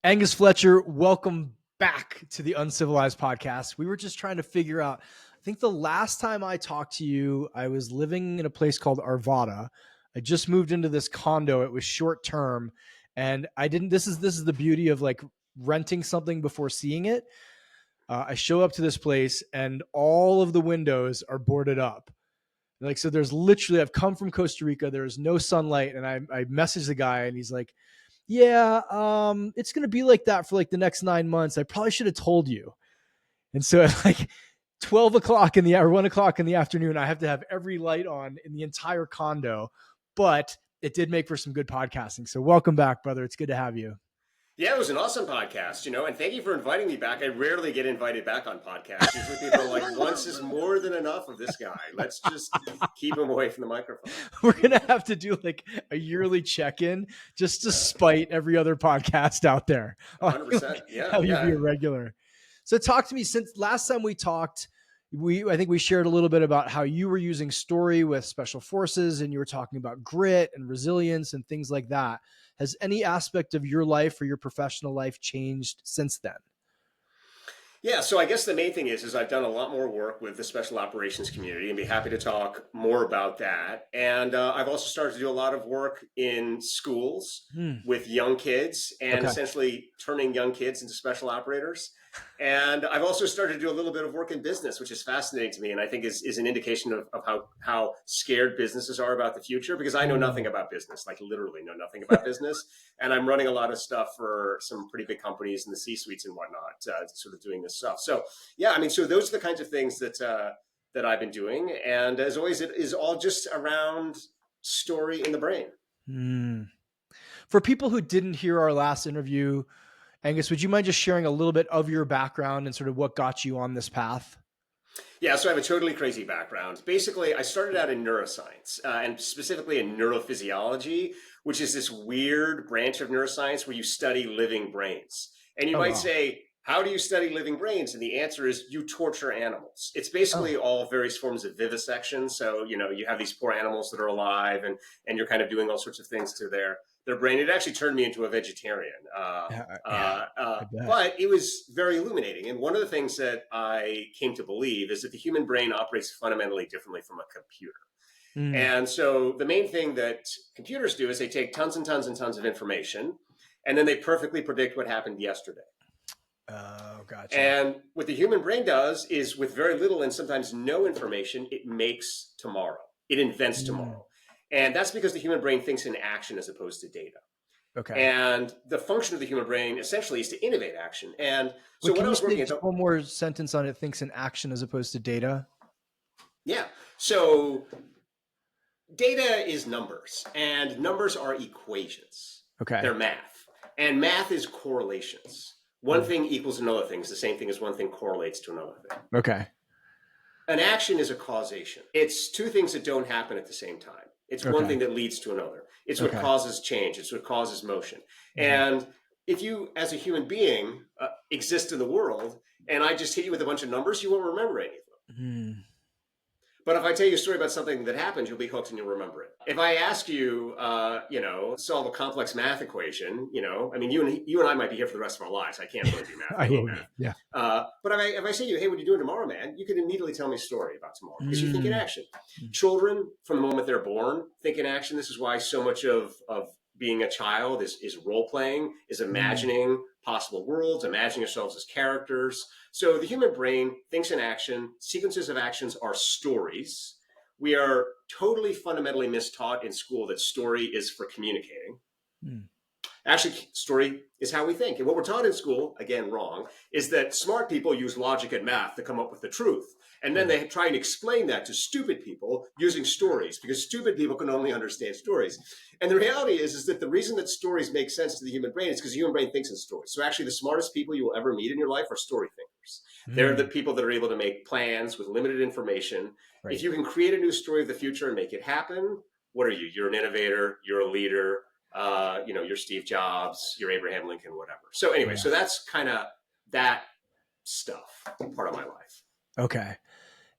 Angus Fletcher, welcome back to the Uncivilized Podcast. We were just trying to figure out, I think the last time I talked to you, I was living in a place called Arvada. I just moved into this condo. It was short term. And this is the beauty of like renting something before seeing it. I show up to this place and all of the windows are boarded up. Like, so there's literally, I've come from Costa Rica. There's no sunlight. And I messaged the guy and he's like, yeah, it's going to be like that for like the next 9 months. I probably should have told you. And so at like 12 o'clock or 1 o'clock in the afternoon, I have to have every light on in the entire condo, but it did make for some good podcasting. So welcome back, brother. It's good to have you. Yeah, it was an awesome podcast, and thank you for inviting me back. I rarely get invited back on podcasts. Usually people are like, once is more than enough of this guy. Let's just keep him away from the microphone. We're going to have to do like a yearly check-in just to spite every other podcast out there. 100%. Yeah. Have you be a regular. So talk to me, since last time we talked, I think we shared a little bit about how you were using story with special forces and you were talking about grit and resilience and things like that. Has any aspect of your life or your professional life changed since then? Yeah, so I guess the main thing is I've done a lot more work with the special operations community and be happy to talk more about that. And I've also started to do a lot of work in schools with young kids and essentially turning young kids into special operators. And I've also started to do a little bit of work in business, which is fascinating to me. And I think is an indication of how scared businesses are about the future, because I know nothing about business, like literally know nothing about business. And I'm running a lot of stuff for some pretty big companies in the C-suites and whatnot, sort of doing this stuff. So, yeah, I mean, so those are the kinds of things that I've been doing. And as always, it is all just around story in the brain. For people who didn't hear our last interview, Angus, would you mind just sharing a little bit of your background and sort of what got you on this path? Yeah, so I have a totally crazy background. Basically, I started out in neuroscience and specifically in neurophysiology, which is this weird branch of neuroscience where you study living brains. And you might say, how do you study living brains? And the answer is you torture animals. It's basically all various forms of vivisection. So, you have these poor animals that are alive and you're kind of doing all sorts of things to their brain. It actually turned me into a vegetarian. But it was very illuminating. And one of the things that I came to believe is that the human brain operates fundamentally differently from a computer. And so the main thing that computers do is they take tons and tons and tons of information, and then they perfectly predict what happened yesterday. Oh, gotcha. And what the human brain does is, with very little and sometimes no information, it makes tomorrow. It invents tomorrow. And that's because the human brain thinks in action as opposed to data. Okay. And the function of the human brain essentially is to innovate action. And so what I was working at, one more sentence on it, thinks in action as opposed to data. Yeah. So data is numbers, and numbers are equations. Okay. They're math, and math is correlations. One thing equals another thing is the same thing as one thing correlates to another thing. Okay. An action is a causation. It's two things that don't happen at the same time. It's one thing that leads to another. It's what causes change. It's what causes motion. And if you, as a human being, exist in the world, and I just hit you with a bunch of numbers, you won't remember any of them. But if I tell you a story about something that happened, you'll be hooked and you'll remember it. If I ask you, solve a complex math equation, I mean, you and I might be here for the rest of our lives. I can't really do math. I will. Yeah. But if I say to you, hey, what are you doing tomorrow, man? You can immediately tell me a story about tomorrow because you think in action. Children, from the moment they're born, think in action. This is why so much of being a child is role playing, is imagining possible worlds, imagining yourselves as characters. So the human brain thinks in action. Sequences of actions are stories. We are totally fundamentally mistaught in school that story is for communicating. Actually, story is how we think. And what we're taught in school, again, wrong, is that smart people use logic and math to come up with the truth. And then they try and explain that to stupid people using stories, because stupid people can only understand stories. And the reality is that the reason that stories make sense to the human brain is because the human brain thinks in stories. So actually, the smartest people you will ever meet in your life are story thinkers. They're the people that are able to make plans with limited information. If you can create a new story of the future and make it happen, what are you? You're an innovator. You're a leader. You're Steve Jobs, you're Abraham Lincoln, whatever. So anyway, so that's kind of that stuff, part of my life. Okay.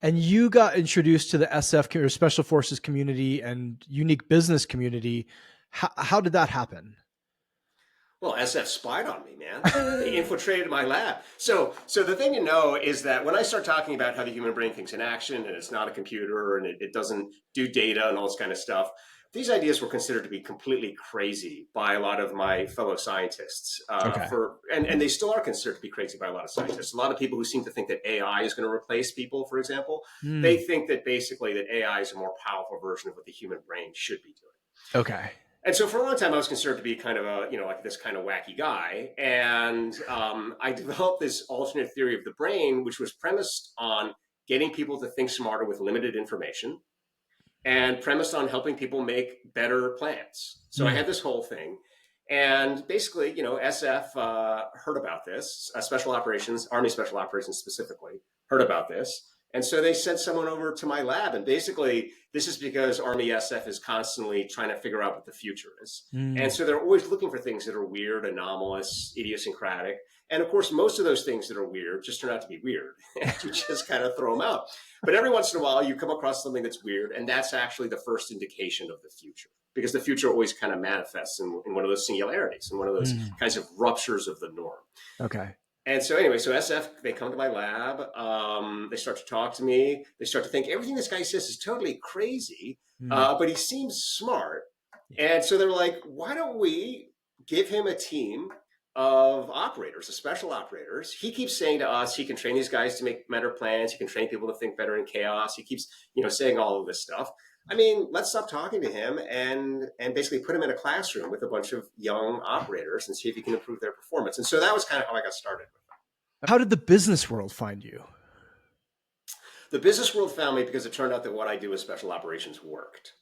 And you got introduced to the SF or Special Forces community and unique business community. How did that happen? Well, SF spied on me, man. They infiltrated my lab. So the thing to know is that when I start talking about how the human brain thinks in action and it's not a computer and it doesn't do data and all this kind of stuff, these ideas were considered to be completely crazy by a lot of my fellow scientists. Okay. And they still are considered to be crazy by a lot of scientists. A lot of people who seem to think that AI is going to replace people, for example, they think that basically that AI is a more powerful version of what the human brain should be doing. Okay. And so for a long time, I was considered to be kind of a, like this kind of wacky guy. And I developed this alternate theory of the brain, which was premised on getting people to think smarter with limited information and premised on helping people make better plans. So I had this whole thing. And basically, SF heard about this, Special Operations, Army Special Operations specifically, heard about this. And so they sent someone over to my lab. And basically, this is because Army SF is constantly trying to figure out what the future is. And so they're always looking for things that are weird, anomalous, idiosyncratic. And of course, most of those things that are weird just turn out to be weird. And you just kind of throw them out. But every once in a while, you come across something that's weird. And that's actually the first indication of the future. Because the future always kind of manifests in one of those singularities, in one of those kinds of ruptures of the norm. Okay. And so anyway, so SF, they come to my lab. They start to talk to me. They start to think everything this guy says is totally crazy, but he seems smart. And so they're like, why don't we give him a team of operators, of special operators? He keeps saying to us, he can train these guys to make better plans. He can train people to think better in chaos. He keeps, saying all of this stuff. I mean, let's stop talking to him and basically put him in a classroom with a bunch of young operators and see if he can improve their performance. And so that was kind of how I got started with it. How did the business world find you? The business world found me because it turned out that what I do with special operations worked.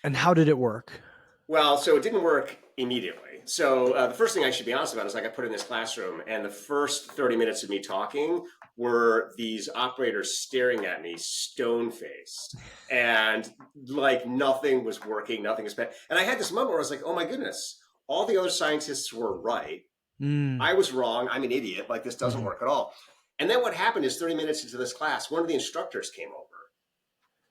And how did it work? Well, so it didn't work immediately. So the first thing I should be honest about is I got put in this classroom, and the first 30 minutes of me talking were these operators staring at me stone-faced, and like nothing was working, nothing was bad. And I had this moment where I was like, oh my goodness, all the other scientists were right. I was wrong. I'm an idiot. Like, this doesn't work at all. And then what happened is 30 minutes into this class, one of the instructors came over,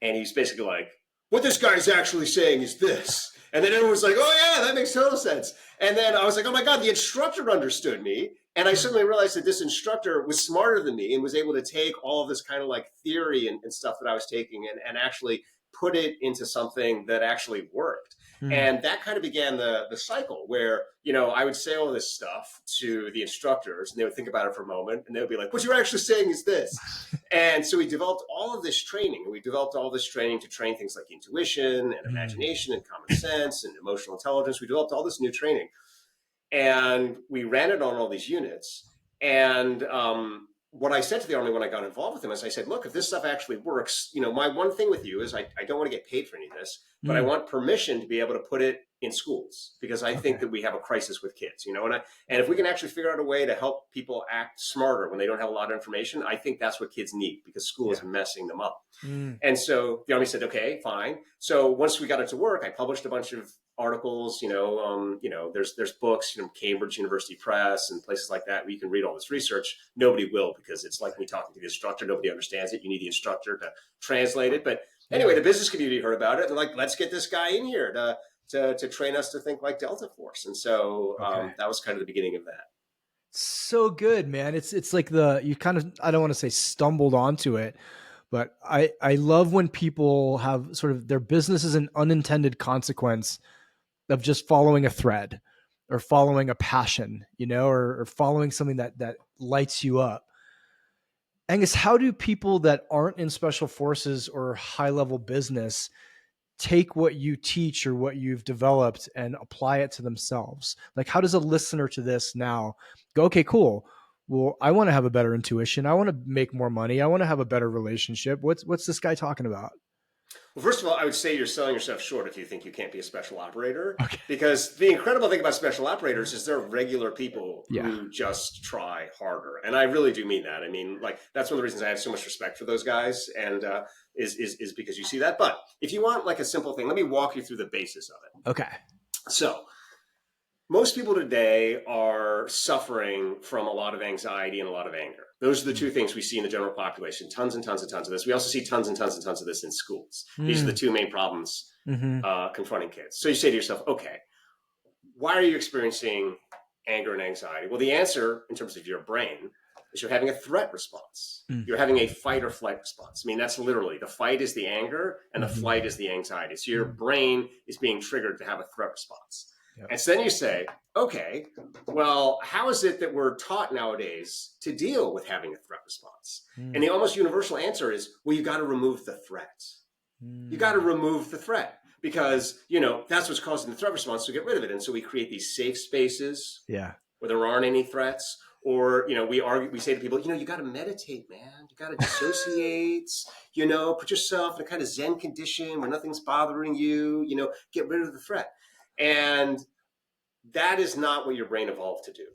and he's basically like, what this guy's actually saying is this. And then everyone was like, oh yeah, that makes total sense. And then I was like, oh my God, the instructor understood me. And I suddenly realized that this instructor was smarter than me and was able to take all of this kind of like theory and stuff that I was taking and actually put it into something that actually worked. And that kind of began the cycle where, I would say all this stuff to the instructors and they would think about it for a moment and they would be like, what you're actually saying is this. And so we developed all of this training, and we developed all this training to train things like intuition and imagination and common sense and emotional intelligence. We developed all this new training and we ran it on all these units. And what I said to the Army when I got involved with them is I said, look, if this stuff actually works, my one thing with you is I don't want to get paid for any of this, but I want permission to be able to put it in schools because I think that we have a crisis with kids, and if we can actually figure out a way to help people act smarter when they don't have a lot of information, I think that's what kids need because school is messing them up. And so the Army said, okay, fine. So once we got it to work, I published a bunch of articles, there's books, Cambridge University Press and places like that where you can read all this research. Nobody will because it's like me talking to the instructor. Nobody understands it. You need the instructor to translate it. But anyway, the business community heard about it. They're like, let's get this guy in here to train us to think like Delta Force. And so that was kind of the beginning of that. So good, man. It's like you kind of, I don't want to say stumbled onto it, but I love when people have sort of their business is an unintended consequence of just following a thread or following a passion, or following something that lights you up. Angus, how do people that aren't in special forces or high level business take what you teach or what you've developed and apply it to themselves? Like, how does a listener to this now go, okay, cool. Well, I want to have a better intuition. I want to make more money. I want to have a better relationship. What's this guy talking about? Well, first of all, I would say you're selling yourself short if you think you can't be a special operator. Okay. Because the incredible thing about special operators is they're regular people who just try harder. And I really do mean that. I mean, like, that's one of the reasons I have so much respect for those guys and is because you see that. But if you want like a simple thing, let me walk you through the basis of it. Okay. So most people today are suffering from a lot of anxiety and a lot of anger. Those are the two things we see in the general population. Tons and tons and tons of this. We also see tons and tons and tons of this in schools. These are the two main problems confronting kids. So you say to yourself, okay, why are you experiencing anger and anxiety? Well, the answer in terms of your brain is you're having a threat response. Mm. You're having a fight or flight response. I mean, that's literally the fight is the anger and the Mhm. flight is the anxiety. So your brain is being triggered to have a threat response. Yep. And so then you say, okay, well, how is it that we're taught nowadays to deal with having a threat response? And the almost universal answer is, well, you got to remove the threat. You got to remove the threat because, that's what's causing the threat response, so get rid of it. And so we create these safe spaces where there aren't any threats. Or, we say to people, you got to meditate, man. You got to dissociate, put yourself in a kind of Zen condition where nothing's bothering you, get rid of the threat. And that is not what your brain evolved to do.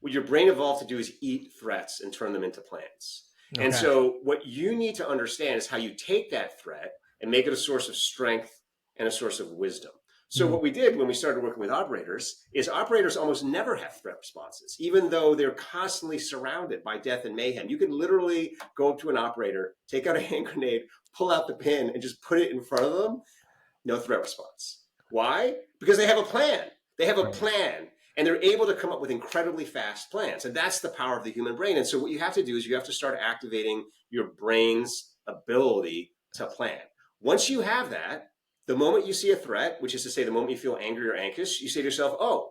What your brain evolved to do is eat threats and turn them into plans. Okay. And so what you need to understand is how you take that threat and make it a source of strength and a source of wisdom. So what we did when we started working with operators is operators almost never have threat responses, even though they're constantly surrounded by death and mayhem. You can literally go up to an operator, take out a hand grenade, pull out the pin, and just put it in front of them. No threat response. Why? Because they have a plan. They have a plan, and they're able to come up with incredibly fast plans. And that's the power of the human brain. And so what you have to do is you have to start activating your brain's ability to plan. Once you have that, the moment you see a threat, which is to say the moment you feel angry or anxious, you say to yourself, oh,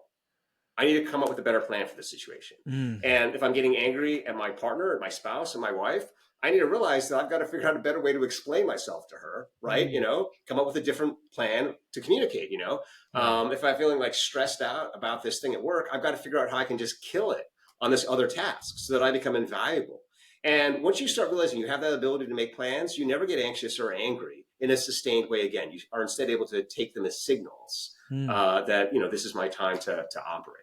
I need to come up with a better plan for this situation. And if I'm getting angry at my partner, or my spouse, and my wife, I need to realize that I've got to figure out a better way to explain myself to her, right? Come up with a different plan to communicate, If I'm feeling like stressed out about this thing at work, I've got to figure out how I can just kill it on this other task so that I become invaluable. And once you start realizing you have that ability to make plans, you never get anxious or angry in a sustained way again. You are instead able to take them as signals that, this is my time to operate.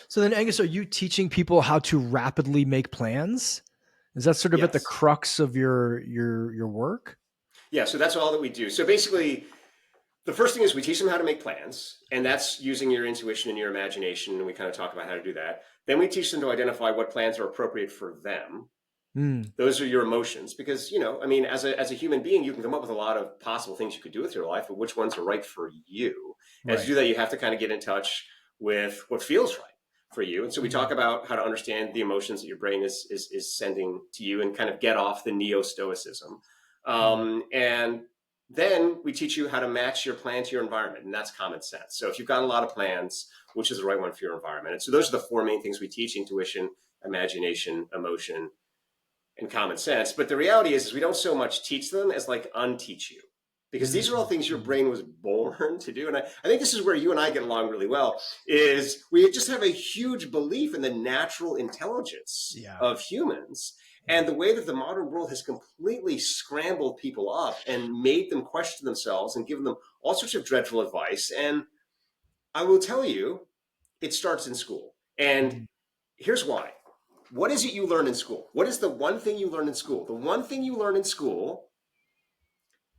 So then, Angus, are you teaching people how to rapidly make plans? Is that sort of at the crux of your work? Yeah, so that's all that we do. So basically, the first thing is we teach them how to make plans, and that's using your intuition and your imagination, and we kind of talk about how to do that. Then we teach them to identify what plans are appropriate for them. Those are your emotions, because, as a human being, you can come up with a lot of possible things you could do with your life, but which ones are right for you? And to do that, you have to kind of get in touch with what feels right for you. And so we talk about how to understand the emotions that your brain is sending to you and kind of get off the neo-stoicism. And then we teach you how to match your plan to your environment, and that's common sense. So if you've got a lot of plans, which is the right one for your environment? And so those are the four main things we teach: intuition, imagination, emotion, and common sense. But the reality is we don't so much teach them as like unteach you, because these are all things your brain was born to do. And I think this is where you and I get along really well, is we just have a huge belief in the natural intelligence of humans. And the way that the modern world has completely scrambled people up and made them question themselves and given them all sorts of dreadful advice. And I will tell you, it starts in school. And here's why. What is it you learn in school? What is the one thing you learn in school? The one thing you learn in school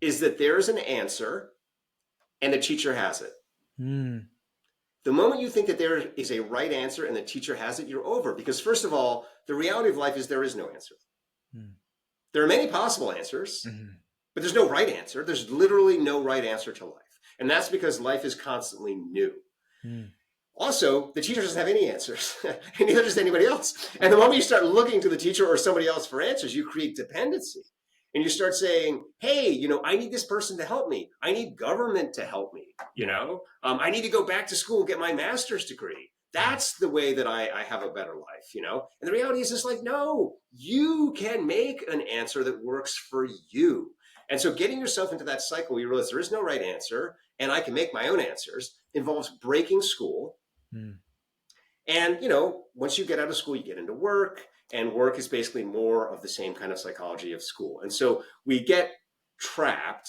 is that there is an answer and the teacher has it. The moment you think that there is a right answer and the teacher has it, you're over. Because first of all, the reality of life is there is no answer. There are many possible answers, but there's no right answer. There's literally no right answer to life. And that's because life is constantly new. Also, the teacher doesn't have any answers, and neither does anybody else. And the moment you start looking to the teacher or somebody else for answers, you create dependency. And you start saying, hey, I need this person to help me. I need government to help me. I need to go back to school, get my master's degree. That's the way that I have a better life, And the reality is just like, no, you can make an answer that works for you. And so getting yourself into that cycle where you realize there is no right answer and I can make my own answers involves breaking school. And, once you get out of school, you get into work. And work is basically more of the same kind of psychology of school. And so we get trapped.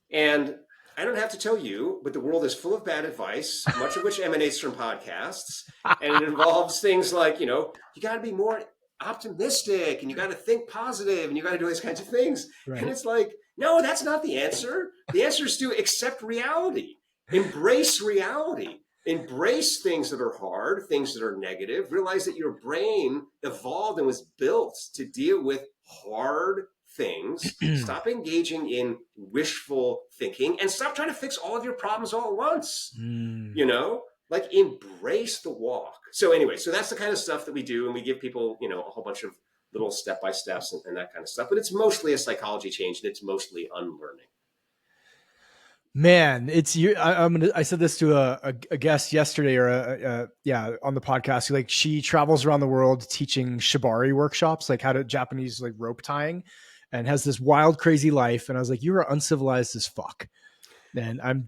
And I don't have to tell you, but the world is full of bad advice, much of which emanates from podcasts. And it involves things like, you got to be more optimistic and you got to think positive and you got to do these kinds of things. Right. And it's like, no, that's not the answer. The answer is to accept reality, embrace reality. Embrace things that are hard, things that are negative. Realize that your brain evolved and was built to deal with hard things. Stop engaging in wishful thinking and stop trying to fix all of your problems all at once. like embrace the walk. So anyway, so that's the kind of stuff that we do. And we give people, you know, a whole bunch of little step-by-steps and that kind of stuff. But it's mostly a psychology change, and it's mostly unlearning. Man, it's you. I said this to a guest yesterday, or on the podcast. Like, she travels around the world teaching shibari workshops, like how to Japanese like rope tying, and has this wild, crazy life. And I was like, you are uncivilized as fuck. And I'm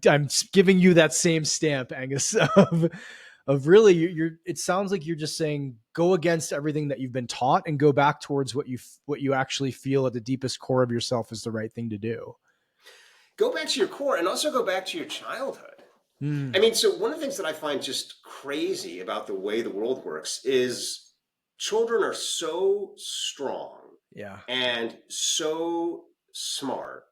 giving you that same stamp, Angus, of really you're. It sounds like you're just saying go against everything that you've been taught and go back towards what you actually feel at the deepest core of yourself is the right thing to do. Go back to your core, and also go back to your childhood. Mm. I mean, so one of the things that I find just crazy about the way the world works is children are so strong, Yeah, and so smart,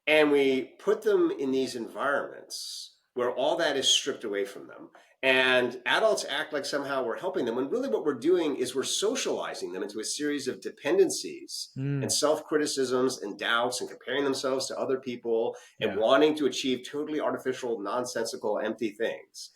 and we put them in these environments where all that is stripped away from them. And adults act like somehow we're helping them, when really what we're doing is we're socializing them into a series of dependencies and self-criticisms and doubts and comparing themselves to other people and wanting to achieve totally artificial, nonsensical, empty things.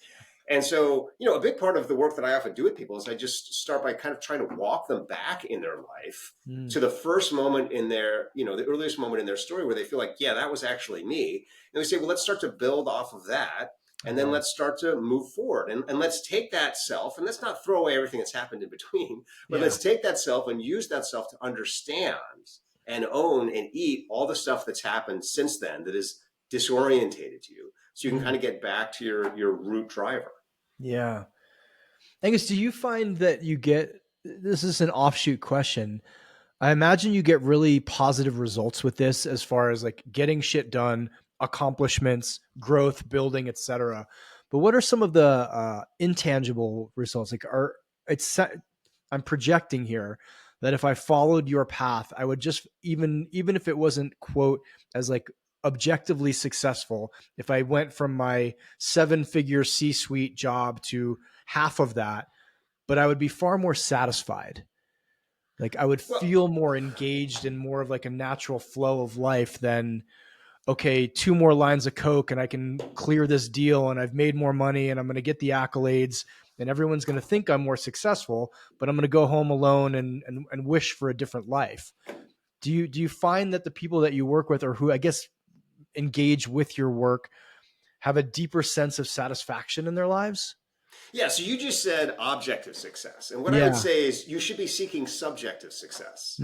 And so, you know, a big part of the work that I often do with people is I just start by kind of trying to walk them back in their life to the first moment in their, you know, the earliest moment in their story where they feel like, yeah, that was actually me. And we say, well, let's start to build off of that. And then let's start to move forward, and let's take that self, and let's not throw away everything that's happened in between, but let's take that self and use that self to understand and own and eat all the stuff that's happened since then that is disorientated you. So you can kind of get back to your root driver. Yeah. Angus, do you find that you get, this is an offshoot question, I imagine you get really positive results with this as far as like getting shit done, accomplishments, growth, building, etc. But what are some of the intangible results? Like, I'm projecting here that if I followed your path, I would just even if it wasn't quote as like objectively successful, if I went from my 7-figure C-suite job to half of that, but I would be far more satisfied. Like, I would feel more engaged and more of like a natural flow of life than, okay, 2 more lines of Coke and I can clear this deal and I've made more money and I'm going to get the accolades and everyone's going to think I'm more successful, but I'm going to go home alone and wish for a different life. Do you find that the people that you work with, or who I guess engage with your work, have a deeper sense of satisfaction in their lives? Yeah, so you just said objective success. And what I would say is you should be seeking subjective success.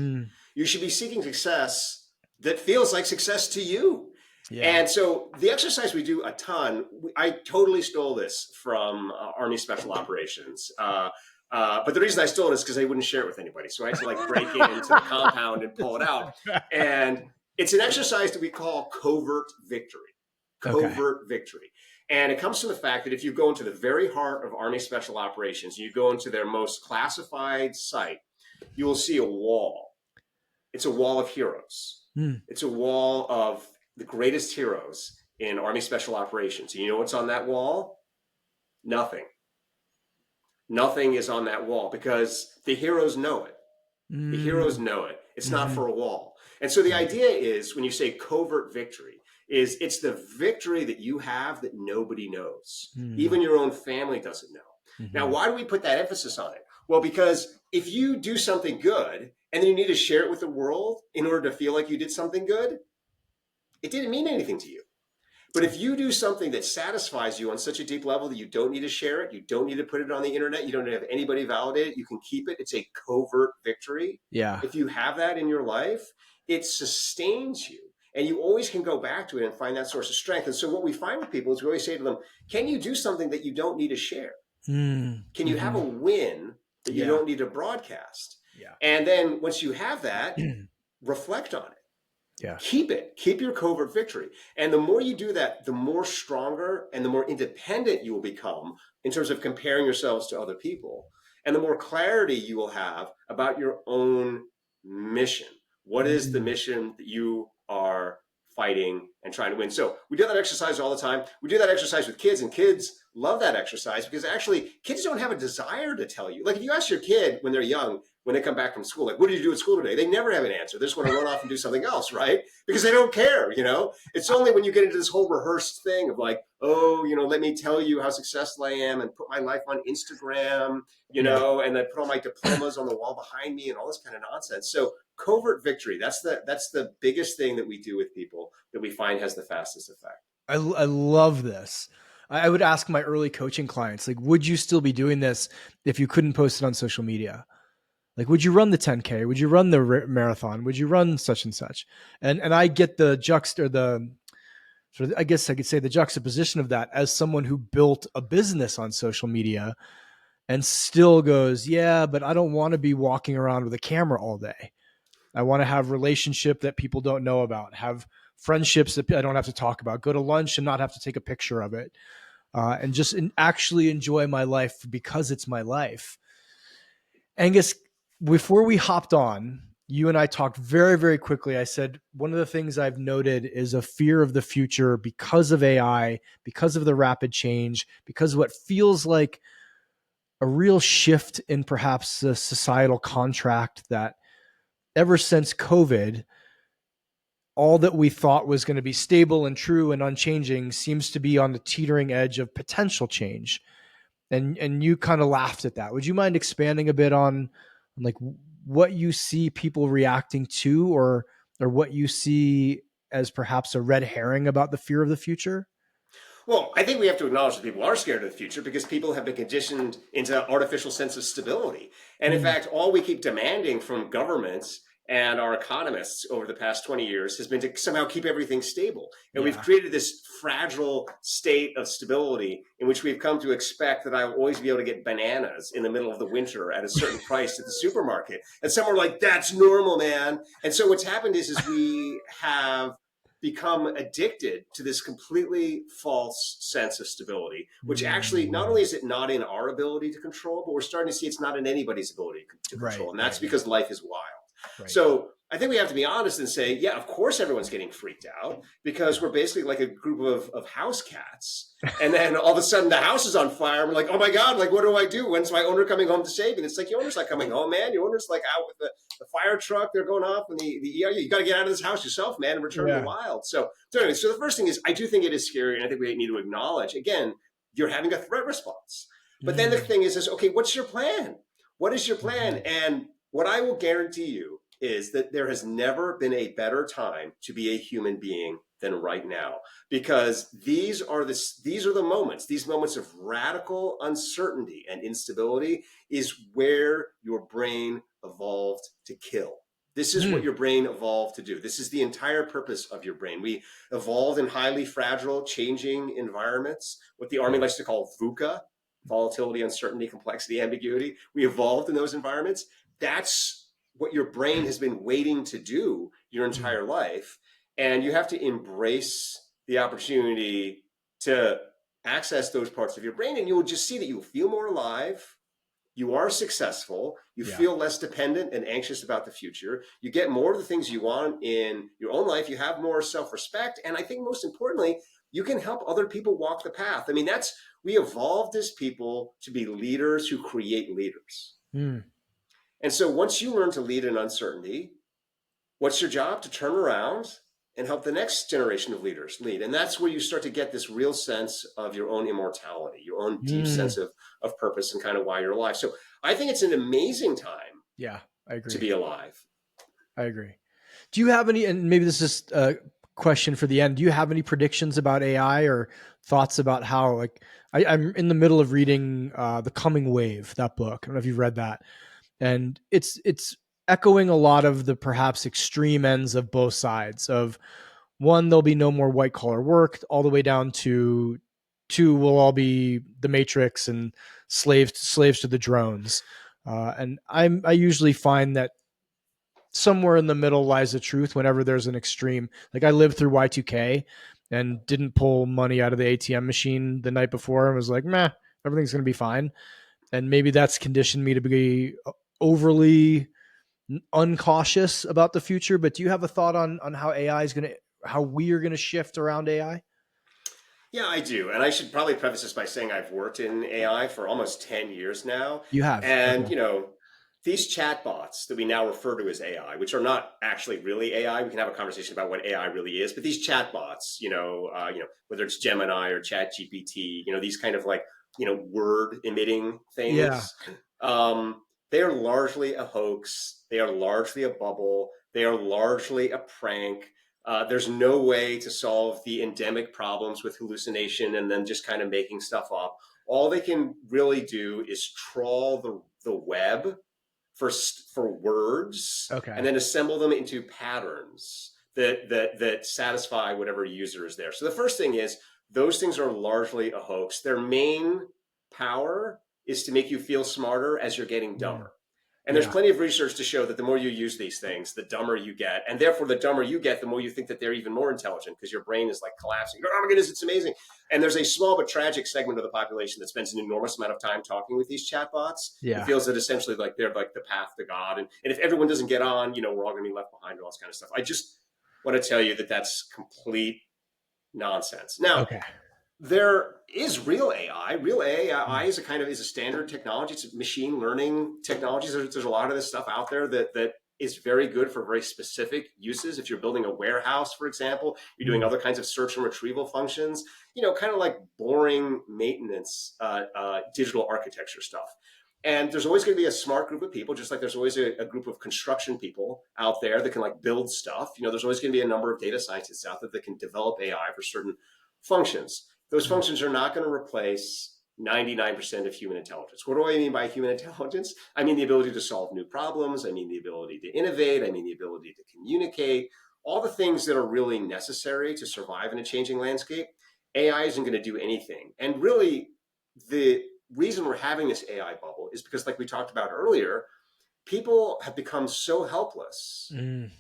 You should be seeking success that feels like success to you. And so the exercise we do a ton, I totally stole this from Army Special Operations. But the reason I stole it is because I wouldn't share it with anybody. So I had to like break into the compound and pull it out. And it's an exercise that we call covert victory. Covert victory. And it comes from the fact that if you go into the very heart of Army Special Operations, you go into their most classified site, you will see a wall. It's a wall of heroes. It's a wall of the greatest heroes in Army Special Operations. And you know what's on that wall? Nothing. Nothing is on that wall because the heroes know it. The heroes know it. It's not for a wall. And so the idea is, when you say covert victory, is it's the victory that you have that nobody knows. Even your own family doesn't know. Now, why do we put that emphasis on it? Well, because if you do something good and then you need to share it with the world in order to feel like you did something good, it didn't mean anything to you. But if you do something that satisfies you on such a deep level that you don't need to share it, you don't need to put it on the internet, you don't have anybody validate it, you can keep it, it's a covert victory. Yeah. If you have that in your life, it sustains you. And you always can go back to it and find that source of strength. And so what we find with people is we always say to them, can you do something that you don't need to share? Can you have a win that you don't need to broadcast? And then once you have that, reflect on it. Keep it. Keep your covert victory. And the more you do that, the more stronger and the more independent you will become in terms of comparing yourselves to other people. And the more clarity you will have about your own mission. What is the mission that you are fighting and trying to win? So we do that exercise all the time. We do that exercise with kids, and kids love that exercise because actually kids don't have a desire to tell you. Like, if you ask your kid when they're young, when they come back from school, like, what did you do at school today? They never have an answer. They just want to run off and do something else, right? Because they don't care, It's only when you get into this whole rehearsed thing of like, oh, let me tell you how successful I am and put my life on Instagram, and then put all my diplomas on the wall behind me and all this kind of nonsense. So covert victory, that's the biggest thing that we do with people that we find has the fastest effect. I love this. I would ask my early coaching clients, like, would you still be doing this if you couldn't post it on social media? Like, would you run the 10K? Would you run the marathon? Would you run such and such? And I get the I guess I could say the juxtaposition of that as someone who built a business on social media and still goes, yeah, but I don't want to be walking around with a camera all day. I want to have relationship that people don't know about, have friendships that I don't have to talk about, go to lunch and not have to take a picture of it, and just actually enjoy my life because it's my life. Angus, before we hopped on, you and I talked very, very quickly. I said, one of the things I've noted is a fear of the future because of AI, because of the rapid change, because of what feels like a real shift in perhaps the societal contract that ever since COVID, all that we thought was going to be stable and true and unchanging seems to be on the teetering edge of potential change. And you kind of laughed at that. Would you mind expanding a bit on like what you see people reacting to, or what you see as perhaps a red herring about the fear of the future? Well, I think we have to acknowledge that people are scared of the future because people have been conditioned into an artificial sense of stability. And in fact, all we keep demanding from governments and our economists over the past 20 years has been to somehow keep everything stable. And we've created this fragile state of stability in which we've come to expect that I'll always be able to get bananas in the middle of the winter at a certain price at the supermarket. And some are like, that's normal, man. And so what's happened is we have become addicted to this completely false sense of stability, which actually not only is it not in our ability to control, but we're starting to see it's not in anybody's ability to control. And that's because life is wild. Right. So I think we have to be honest and say, yeah, of course everyone's getting freaked out because we're basically like a group of house cats. And then all of a sudden the house is on fire. And we're like, oh my God, like, what do I do? When's my owner coming home to save me? And it's like, your owner's not coming home, man. Your owner's like out with the fire truck. They're going off and the ER. You got to get out of this house yourself, man, and return to the wild. So anyway, so the first thing is I do think it is scary. And I think we need to acknowledge, again, you're having a threat response. But then the thing is, okay, what's your plan? What is your plan? And what I will guarantee you is that there has never been a better time to be a human being than right now, because these are the moments, these moments of radical uncertainty and instability is where your brain evolved to kill. This is what your brain evolved to do. This is the entire purpose of your brain. We evolved in highly fragile, changing environments, what the Army likes to call VUCA, volatility, uncertainty, complexity, ambiguity. We evolved in those environments. That's what your brain has been waiting to do your entire life. And you have to embrace the opportunity to access those parts of your brain. And you will just see that you will feel more alive. You are successful. You feel less dependent and anxious about the future. You get more of the things you want in your own life. You have more self-respect. And I think most importantly, you can help other people walk the path. I mean, we evolved as people to be leaders who create leaders. And so once you learn to lead in uncertainty, what's your job? To turn around and help the next generation of leaders lead. And that's where you start to get this real sense of your own immortality, your own deep sense of purpose and kind of why you're alive. So I think it's an amazing time. Yeah, I agree. To be alive. I agree. Do you have any, and maybe this is a question for the end, do you have any predictions about AI or thoughts about how, like, I'm in the middle of reading The Coming Wave, that book. I don't know if you've read that. And it's echoing a lot of the perhaps extreme ends of both sides of, one, there'll be no more white collar work, all the way down to two, we'll all be the Matrix and slaves to the drones. And I usually find that somewhere in the middle lies the truth whenever there's an extreme. Like, I lived through Y2K and didn't pull money out of the ATM machine the night before and was like, meh, everything's going to be fine. And maybe that's conditioned me to be overly uncautious about the future. But do you have a thought on how AI is going to, how we are going to shift around AI? Yeah, I do. And I should probably preface this by saying I've worked in AI for almost 10 years now. You have. And, Okay. these chatbots that we now refer to as AI, which are not actually really AI, we can have a conversation about what AI really is. But these chatbots, whether it's Gemini or ChatGPT, these kind of like word emitting Yeah. things, they are largely a hoax. They are largely a bubble. They are largely a prank. There's no way to solve the endemic problems with hallucination and then just kind of making stuff up. All they can really do is trawl the web for words and Okay. then assemble them into patterns that satisfy whatever user is there. So the first thing is those things are largely a hoax. Their main power is to make you feel smarter as you're getting Mm. dumber. And there's Yeah. plenty of research to show that the more you use these things, the dumber you get. And therefore, the dumber you get, the more you think that they're even more intelligent because your brain is like collapsing. Oh my goodness, it's amazing. And there's a small but tragic segment of the population that spends an enormous amount of time talking with these chatbots and Yeah. feels that essentially like they're like the path to God. And if everyone doesn't get on, we're all going to be left behind and all this kind of stuff. I just want to tell you that that's complete nonsense. Now, Okay. there is real AI. Real AI Mm. is a standard technology. It's machine learning technologies. There's a lot of this stuff out there that is very good for very specific uses. If you're building a warehouse, for example, you're doing Mm. other kinds of search and retrieval functions. Kind of like boring maintenance, digital architecture stuff. And there's always going to be a smart group of people, just like there's always a group of construction people out there that can like build stuff. There's always going to be a number of data scientists out there that can develop AI for certain functions. Those Mm. functions are not going to replace 99% of human intelligence. What do I mean by human intelligence? I mean the ability to solve new problems. I mean the ability to innovate. I mean the ability to communicate. All the things that are really necessary to survive in a changing landscape. AI isn't going to do anything. And really, the reason we're having this AI bubble is because, like we talked about earlier, people have become so helpless Mm.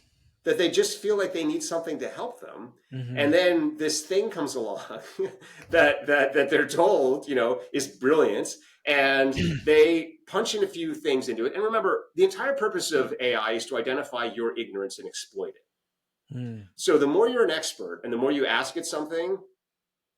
that they just feel like they need something to help them. Mm-hmm. And then this thing comes along that they're told, is brilliant. And they punch in a few things into it. And remember, the entire purpose of AI is to identify your ignorance and exploit it. Mm. So the more you're an expert and the more you ask it something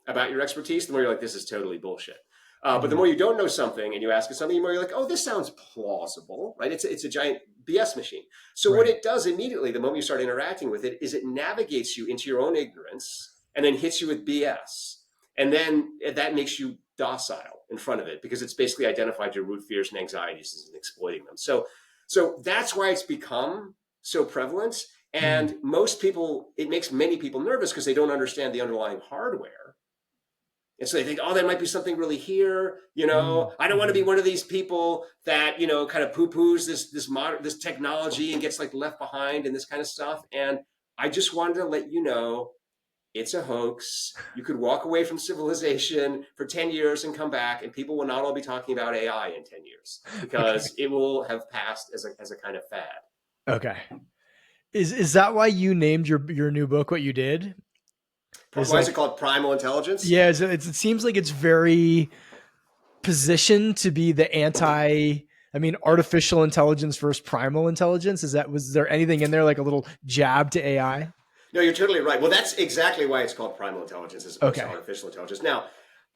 about your expertise, the more you're like, this is totally bullshit. But the Mm. more you don't know something and you ask it something, the more you're like, oh, this sounds plausible, right? It's a giant BS machine. So what Right. it does immediately, the moment you start interacting with it, is it navigates you into your own ignorance and then hits you with BS. And then that makes you docile in front of it because it's basically identified your root fears and anxieties and exploiting them. So that's why it's become so prevalent. Mm. And most people, it makes many people nervous because they don't understand the underlying hardware. And so they think, oh, there might be something really here. Mm. I don't want to be Mm-hmm. one of these people that, kind of poo-poos this technology and gets like left behind and this kind of stuff. And I just wanted to let you know it's a hoax. You could walk away from civilization for 10 years and come back, and people will not all be talking about AI in 10 years Okay. because it will have passed as a kind of fad. Okay. Is that why you named your new book what you did? Is Why is like, it called Primal Intelligence? yeah, it seems like it's very positioned to be the Yeah. artificial intelligence versus primal intelligence. Was there anything in there like a little jab to AI? No, you're totally right. Well, that's exactly why it's called primal intelligence as opposed to Okay. artificial intelligence. Now,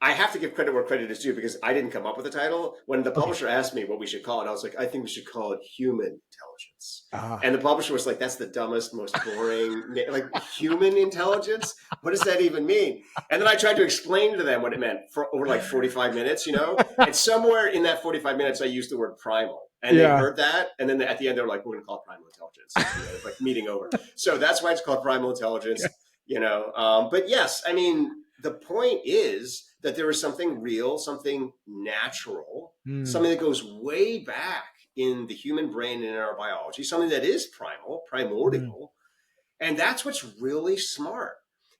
I have to give credit where credit is due because I didn't come up with the title. When the Okay. publisher asked me what we should call it, I was like, I think we should call it human intelligence. Ah. And the publisher was like, that's the dumbest, most boring, like human intelligence? What does that even mean? And then I tried to explain to them what it meant for over like 45 minutes. And somewhere in that 45 minutes, I used the word primal. And they Yeah. heard that. And then at the end, they were like, we're going to call it primal intelligence. Like meeting over. So that's why it's called primal intelligence. But yes, I mean, the point is that there is something real, something natural, Mm. something that goes way back in the human brain and in our biology, something that is primal, Mm. primordial. And that's what's really smart.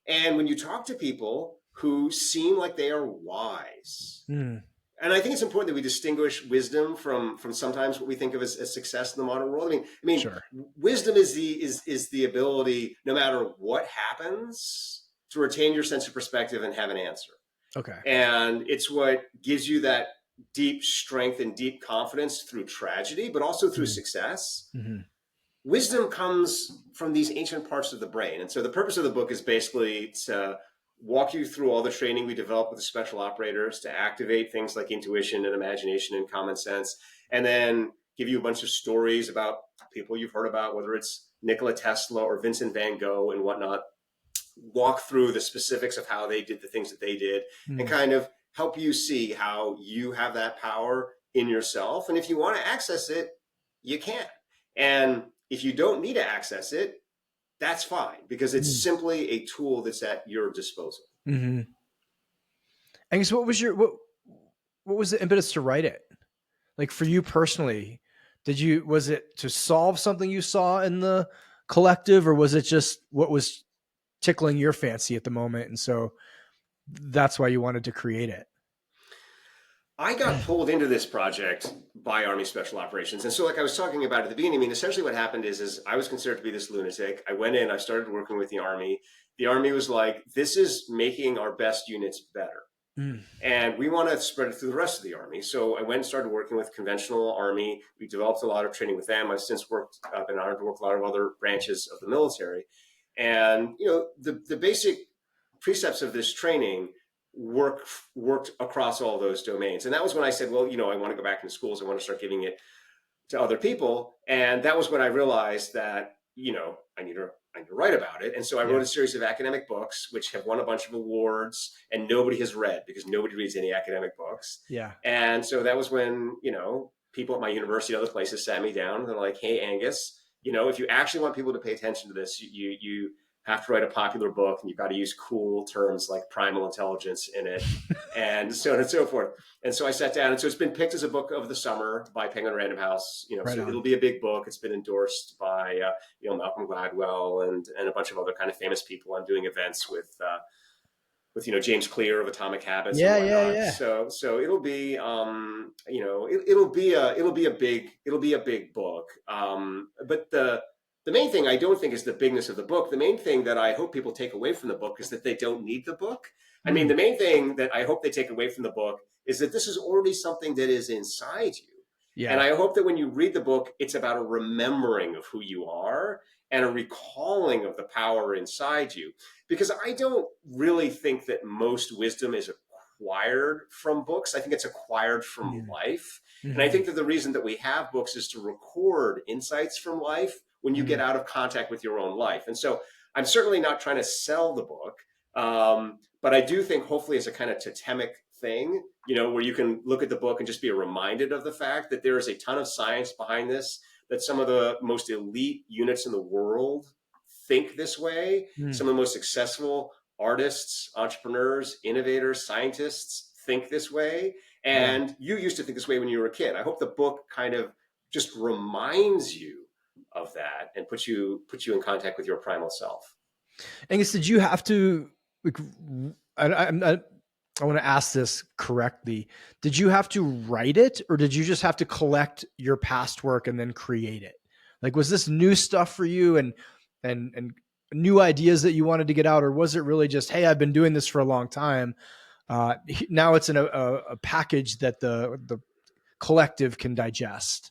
And when you talk to people who seem like they are wise, Mm. and I think it's important that we distinguish wisdom from sometimes what we think of as success in the modern world. I mean, Sure. wisdom is the ability, no matter what happens, to retain your sense of perspective and have an answer. Okay. And it's what gives you that deep strength and deep confidence through tragedy, but also through Mm. success. Mm-hmm. Wisdom comes from these ancient parts of the brain. And so the purpose of the book is basically to walk you through all the training we developed with the special operators to activate things like intuition and imagination and common sense, and then give you a bunch of stories about people you've heard about, whether it's Nikola Tesla or Vincent van Gogh and whatnot, walk through the specifics of how they did the things that they did and kind of help you see how you have that power in yourself. And if you want to access it, you can. And if you don't need to access it, that's fine, because it's simply a tool that's at your disposal. Angus, what was the impetus to write it? Like for you personally, was it to solve something you saw in the collective, or was it just what was tickling your fancy at the moment, and so that's why you wanted to create it? I got pulled into this project by Army Special Operations. And so, like I was talking about at the beginning, I mean, essentially what happened is I was considered to be this lunatic. I went in, I started working with the Army. The Army was like, this is making our best units better. And we want to spread it through the rest of the Army. So I went and started working with conventional Army. We developed a lot of training with them. I've since been honored to work with a lot of other branches of the military. And, you know, the basic precepts of this training worked across all those domains. And that was when I said, well, you know, I want to go back into schools. I want to start giving it to other people. And that was when I realized that, you know, I need to write about it. And so I wrote a series of academic books, which have won a bunch of awards and nobody has read, because nobody reads any academic books. Yeah. And so that was when, you know, people at my university and other places sat me down and they're like, hey, Angus, you know, if you actually want people to pay attention to this, you have to write a popular book, and you've got to use cool terms like Primal Intelligence in it, and so on and so forth. And so I sat down, and so it's been picked as a book of the summer by Penguin Random House. You know, so it'll be a big book. It's been endorsed by you know, Malcolm Gladwell and a bunch of other kind of famous people. I'm doing events with you know, James Clear of Atomic Habits. Yeah. So it'll be you know, it'll be a big book. But the main thing I don't think is the bigness of the book. The main thing that I hope people take away from the book is that they don't need the book. I mean, the main thing that I hope they take away from the book is that this is already something that is inside you. Yeah. And I hope that when you read the book, it's about a remembering of who you are and a recalling of the power inside you. Because I don't really think that most wisdom is acquired from books. I think it's acquired from life. And I think that the reason that we have books is to record insights from life when you get out of contact with your own life. And so I'm certainly not trying to sell the book, but I do think hopefully it's a kind of totemic thing, you know, where you can look at the book and just be reminded of the fact that there is a ton of science behind this, that some of the most elite units in the world think this way. Some of the most successful artists, entrepreneurs, innovators, scientists think this way. And you used to think this way when you were a kid. I hope the book kind of just reminds you of that and put you in contact with your primal self. Angus, did you have to, like, I want to ask this correctly. Did you have to write it, or did you just have to collect your past work and then create it? Like, was this new stuff for you and new ideas that you wanted to get out, or was it really just, hey, I've been doing this for a long time. Now it's in a package that the collective can digest?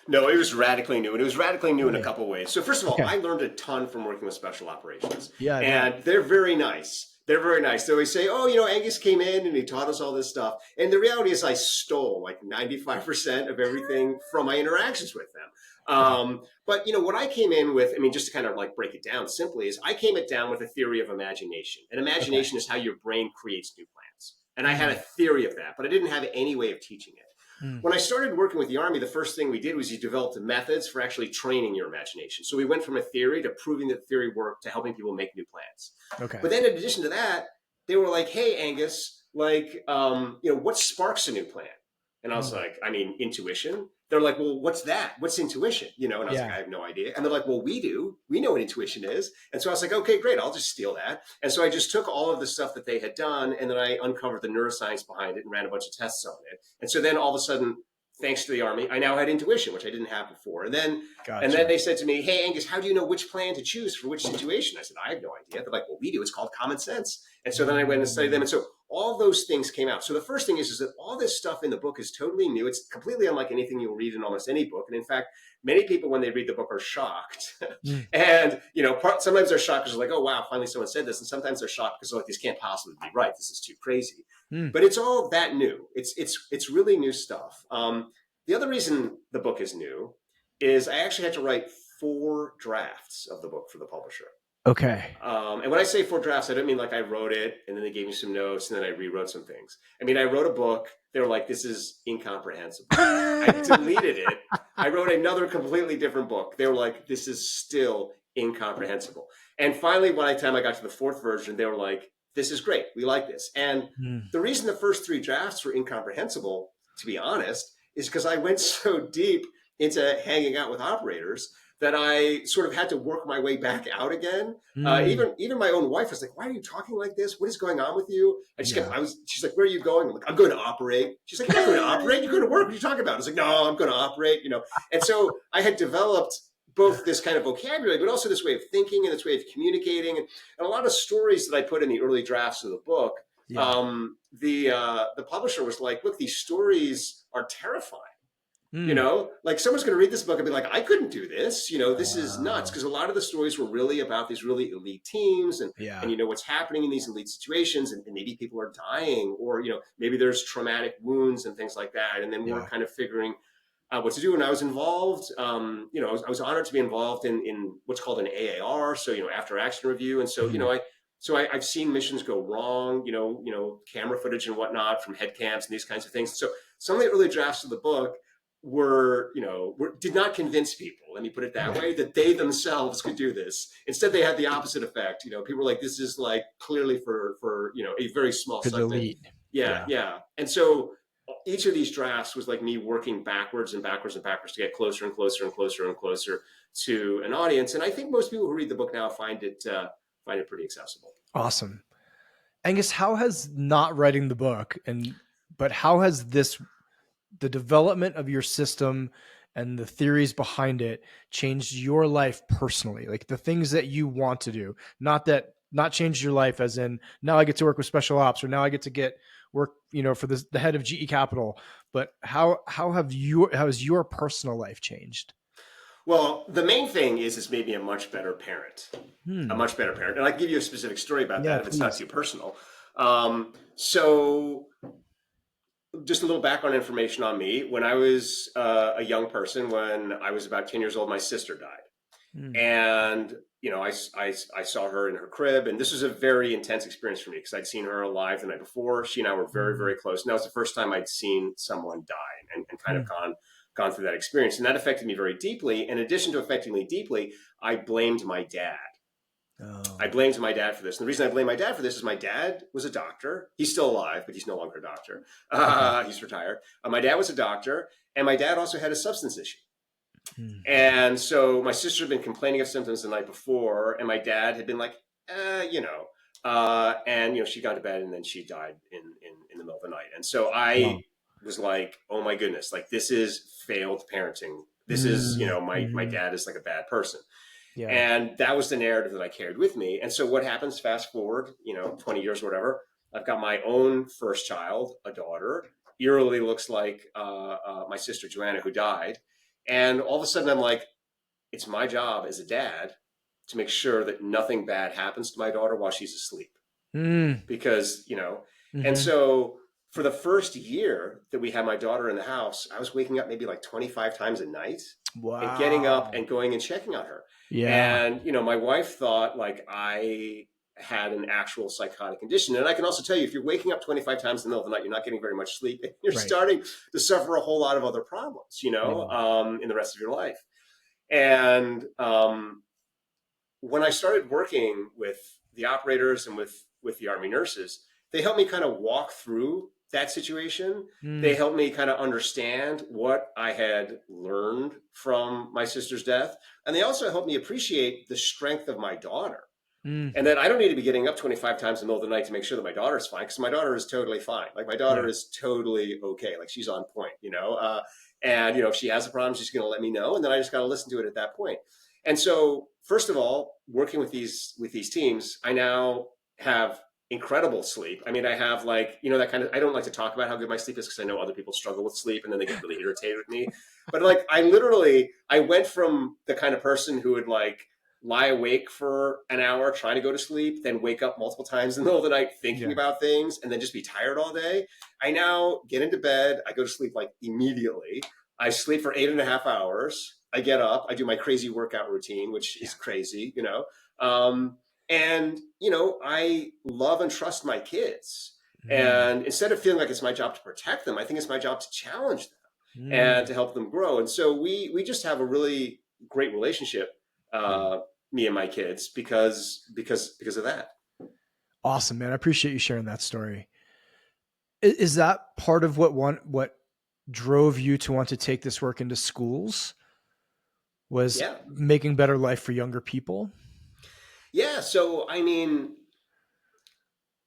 No, it was radically new. And it was radically new in a couple of ways. So first of all, I learned a ton from working with special operations. And they're very nice. They're very nice. They always say, oh, you know, Angus came in and he taught us all this stuff. And the reality is I stole like 95% of everything from my interactions with them. But, you know, what I came in with, I mean, just to kind of like break it down simply, is I came it down with a theory of imagination. And imagination is how your brain creates new plans. And I had a theory of that, but I didn't have any way of teaching it. When I started working with the Army, the first thing we did was you developed methods for actually training your imagination. So we went from a theory to proving that the theory worked to helping people make new plans. But then in addition to that, they were like, hey, Angus, like, you know, what sparks a new plan? And I was like, I mean, intuition. They're like, well, what's that? What's intuition? You know, and I was like, I have no idea. And they're like, well, we do. We know what intuition is. And so I was like, okay, great. I'll just steal that. And so I just took all of the stuff that they had done, and then I uncovered the neuroscience behind it and ran a bunch of tests on it. And so then all of a sudden, thanks to the Army, I now had intuition, which I didn't have before. And then they said to me, hey, Angus, how do you know which plan to choose for which situation? I said, I have no idea. They're like, well, we do. It's called common sense. And so then I went and studied them. And so all those things came out. So the first thing is that all this stuff in the book is totally new. It's completely unlike anything you'll read in almost any book. And in fact, many people, when they read the book, are shocked. And, you know, sometimes they're shocked because they're like, oh, wow, finally someone said this. And sometimes they're shocked because they're like, this can't possibly be right. This is too crazy. But it's all that new. It's really new stuff. The other reason the book is new is I actually had to write 4 drafts of the book for the publisher. Okay. And when I say 4 drafts, I don't mean like I wrote it and then they gave me some notes and then I rewrote some things. I mean, I wrote a book. They were like, this is incomprehensible. I deleted it. I wrote another completely different book. They were like, this is still incomprehensible. And finally, by the time I got to the 4th version, they were like, this is great. We like this. And the reason the first 3 drafts were incomprehensible, to be honest, is because I went so deep into hanging out with operators that I sort of had to work my way back out again. Even my own wife was like, "Why are you talking like this? What is going on with you?" She's like, "Where are you going?" I'm like, "I'm going to operate." She's like, "You're not going to operate. You're going to work. What are you talking about?" I was like, "No, I'm going to operate." And so I had developed both this kind of vocabulary, but also this way of thinking and this way of communicating, and a lot of stories that I put in the early drafts of the book. Yeah. The publisher was like, "Look, these stories are terrifying. Like someone's going to read this book and be like, I couldn't do this. This is nuts." Because a lot of the stories were really about these really elite teams and Yeah. what's happening in these elite situations. And maybe people are dying or, maybe there's traumatic wounds and things like that. And then we're kind of figuring out what to do. And I was involved, I was honored to be involved in what's called an AAR. So, after action review. And so, I've seen missions go wrong, camera footage and whatnot from head cams and these kinds of things. So some of the early drafts of the book did not convince people, let me put it that way, that they themselves could do this. Instead, they had the opposite effect. People were like, this is like clearly for a very small segment. Delete. Yeah. And so each of these drafts was like me working backwards and backwards and backwards to get closer and closer and closer and closer to an audience. And I think most people who read the book now find it pretty accessible. Awesome. Angus, how has not writing the book but how has the development of your system and the theories behind it changed your life personally? Like the things that you want to do, not change your life as in now I get to work with special ops or now I get to work, for the head of GE Capital, but how has your personal life changed? Well, the main thing is it's made me a much better parent. A much better parent. And I can give you a specific story about that if it's not too personal. So just a little background information on me. When I was a young person, when I was about 10 years old, my sister died. And, I saw her in her crib. And this was a very intense experience for me because I'd seen her alive the night before. She and I were very, very close. And that was the first time I'd seen someone die and kind of gone through that experience. And that affected me very deeply. In addition to affecting me deeply, I blamed my dad. I blamed my dad for this. And the reason I blame my dad for this is my dad was a doctor. He's still alive, but he's no longer a doctor. He's retired. My dad was a doctor, and my dad also had a substance issue. And so my sister had been complaining of symptoms the night before, and my dad had been like, she got to bed, and then she died in the middle of the night. And so I was like, oh my goodness, like this is failed parenting. This is, my dad is like a bad person. Yeah. And that was the narrative that I carried with me. And so what happens, fast forward, 20 years or whatever, I've got my own first child, a daughter, eerily looks like my sister Joanna, who died. And all of a sudden I'm like, it's my job as a dad to make sure that nothing bad happens to my daughter while she's asleep. Because, and so for the first year that we had my daughter in the house, I was waking up maybe like 25 times a night and getting up and going and checking on her. Yeah. And, my wife thought like I had an actual psychotic condition. And I can also tell you, if you're waking up 25 times in the middle of the night, you're not getting very much sleep. And you're starting to suffer a whole lot of other problems, in the rest of your life. And when I started working with the operators and with the Army nurses, they helped me kind of walk through that situation. They helped me kind of understand what I had learned from my sister's death. And they also helped me appreciate the strength of my daughter. And that I don't need to be getting up 25 times in the middle of the night to make sure that my daughter is fine, because my daughter is totally fine. Like my daughter is totally okay. Like she's on point, and, if she has a problem, she's going to let me know. And then I just got to listen to it at that point. And so, first of all, working with these teams, I now have incredible sleep. I mean, I have like, that kind of, I don't like to talk about how good my sleep is because I know other people struggle with sleep and then they get really irritated with me. But like, I went from the kind of person who would like lie awake for an hour trying to go to sleep, then wake up multiple times in the middle of the night thinking about things and then just be tired all day. I now get into bed. I go to sleep like immediately. I sleep for 8.5 hours. I get up, I do my crazy workout routine, which is crazy, Um, and, I love and trust my kids. Mm, And instead of feeling like it's my job to protect them, I think it's my job to challenge them and mm, to help them grow. And so we just have a really great relationship, yeah. me and my kids, because of that. Awesome, man. I appreciate you sharing that story. Is that part of what drove you to want to take this work into schools? Was Yeah. making better life for younger people? Yeah. So, I mean,